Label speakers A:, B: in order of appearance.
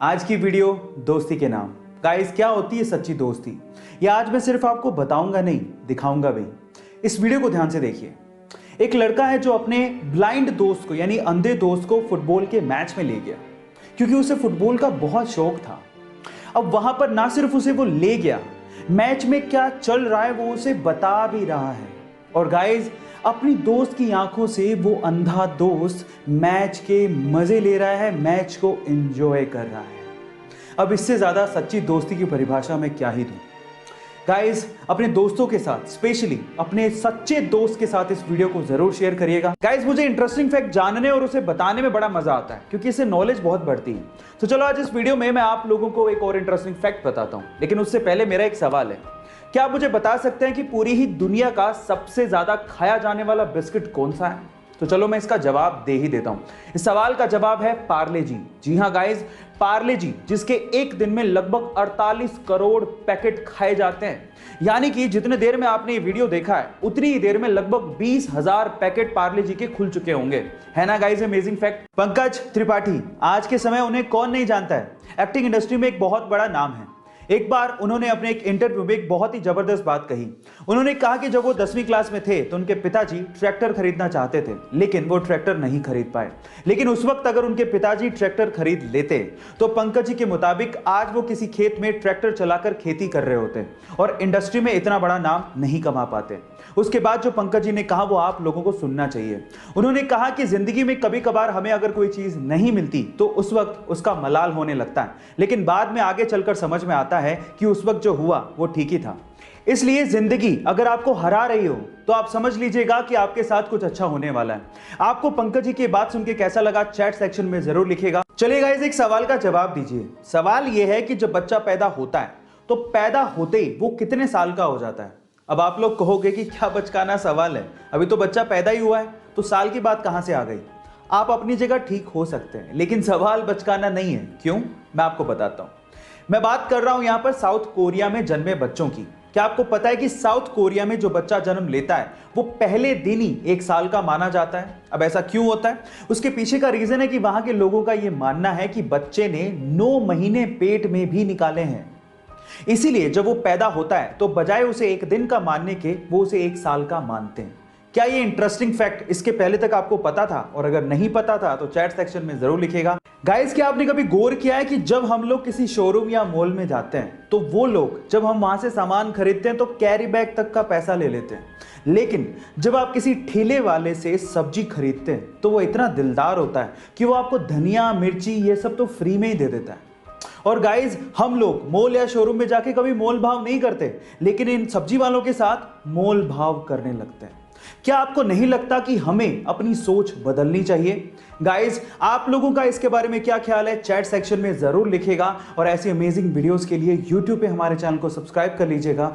A: आज की वीडियो दोस्ती के नाम। गाइस, क्या होती है सच्ची दोस्ती, ये आज मैं सिर्फ आपको बताऊंगा नहीं, दिखाऊंगा भी। इस वीडियो को ध्यान से देखिए। एक लड़का है जो अपने ब्लाइंड दोस्त को यानी अंधे दोस्त को फुटबॉल के मैच में ले गया, क्योंकि उसे फुटबॉल का बहुत शौक था। अब वहां पर ना सिर्फ उसे वो ले गया, मैच में क्या चल रहा है वो उसे बता भी रहा है। और गाइस, अपनी दोस्त की आंखों से वो अंधा दोस्त मैच के मजे ले रहा है, मैच को एंजॉय कर रहा है। अब इससे ज्यादा सच्ची दोस्ती की परिभाषा मैं क्या ही दूं। गाइस, अपने दोस्तों के साथ, स्पेशली अपने सच्चे दोस्त के साथ इस वीडियो को जरूर शेयर करिएगा। गाइस, मुझे इंटरेस्टिंग फैक्ट जानने और उसे बताने में बड़ा मजा आता है, क्योंकि इससे नॉलेज बहुत बढ़ती है। तो चलो आज इस वीडियो में मैं आप लोगों को एक और इंटरेस्टिंग फैक्ट बताता हूं, लेकिन उससे पहले मेरा एक सवाल है। क्या आप मुझे बता सकते हैं कि पूरी ही दुनिया का सबसे ज्यादा खाया जाने वाला बिस्किट कौन सा है? तो चलो मैं इसका जवाब दे ही देता हूं। इस सवाल का जवाब है पार्ले जी। जी हां गाइस, पार्ले जी, जिसके एक दिन में लगभग 48 करोड़ पैकेट खाए जाते हैं। यानी कि जितने देर में आपने ये वीडियो देखा है, उतनी ही देर में लगभग 20,000 पैकेट पार्ले जी के खुल चुके होंगे। है ना guys amazing fact. Pankaj Tripathi, आज के समय उन्हें कौन नहीं जानता है, एक्टिंग इंडस्ट्री में एक बहुत बड़ा नाम है। एक बार उन्होंने अपने एक इंटरव्यू में एक बहुत ही जबरदस्त बात कही। उन्होंने कहा कि जब वो 10वीं क्लास में थे तो उनके पिताजी ट्रैक्टर खरीदना चाहते थे, लेकिन वो ट्रैक्टर नहीं खरीद पाए। लेकिन उस वक्त अगर उनके पिताजी ट्रैक्टर खरीद लेते तो पंकज जी के मुताबिक आज वो किसी खेत में ट्रैक्टर चलाकर खेती कर रहे होते और इंडस्ट्री में इतना बड़ा नाम नहीं कमा पाते। उसके बाद जो पंकज जी ने कहा वो आप लोगों को सुनना चाहिए। उन्होंने कहा कि जिंदगी में कभी कभार हमें अगर कोई चीज नहीं मिलती तो उस वक्त उसका मलाल होने लगता है, लेकिन बाद में आगे चलकर समझ में आता है कि उस वक्त जो हुआ वो ठीक ही था। इसलिए जिंदगी अगर आपको हरा रही हो तो आप समझ लीजिएगा कि आपके साथ कुछ अच्छा होने वाला है। आपको पंकज जी की बात सुन के कैसा लगा चैट सेक्शन में जरूर लिखिएगा। चलिए गाइस, एक सवाल का जवाब दीजिए। सवाल यह है कि जब बच्चा पैदा होता है तो पैदा होते ही वो कितने साल का हो जाता है? अब आप लोग कहोगे कि क्या बचकाना सवाल है, अभी तो बच्चा पैदा ही हुआ है, तो साल की बात कहां से आ गई? आप अपनी जगह ठीक हो सकते हैं, लेकिन सवाल बचकाना नहीं है। क्यों? मैं आपको बताता हूं। मैं बात कर रहा हूं यहां पर साउथ कोरिया में जन्मे बच्चों की। क्या आपको पता है कि साउथ कोरिया में जो बच्चा जन्म लेता है वो पहले दिन ही 1 साल का माना जाता है? अब ऐसा क्यों होता है? उसके पीछे का रीजन है कि वहां के लोगों का यह मानना है कि बच्चे ने 9 महीने पेट में भी निकाले हैं। इसीलिए जब वो पैदा होता है तो बजाय उसे 1 दिन का मानने के वो उसे 1 साल का मानते हैं। क्या ये इंटरेस्टिंग फैक्ट इसके पहले तक आपको पता था? और अगर नहीं पता था तो चैट सेक्शन में जरूर लिखिएगा। गाइस, क्या आपने कभी गौर किया है कि जब हम लोग किसी शोरूम या मॉल में जाते हैं तो वो लोग जब हम वहां से सामान खरीदते हैं तो कैरी बैग तक का पैसा ले लेते हैं, लेकिन जब आप किसी ठेले वाले से सब्जी खरीदते हैं तो वो इतना दिलदार होता है कि वो आपको धनिया मिर्ची ये सब तो फ्री में ही दे देता है। और गाइज, हम लोग मॉल या शोरूम में जाके कभी मोल भाव नहीं करते, लेकिन इन सब्जी वालों के साथ मोल भाव करने लगते हैं। क्या आपको नहीं लगता कि हमें अपनी सोच बदलनी चाहिए? गाइज, आप लोगों का इसके बारे में क्या ख्याल है चैट सेक्शन में जरूर लिखिएगा। और ऐसी अमेजिंग वीडियोस के लिए यूट्यूब पे हमारे चैनल को सब्सक्राइब कर लीजिएगा।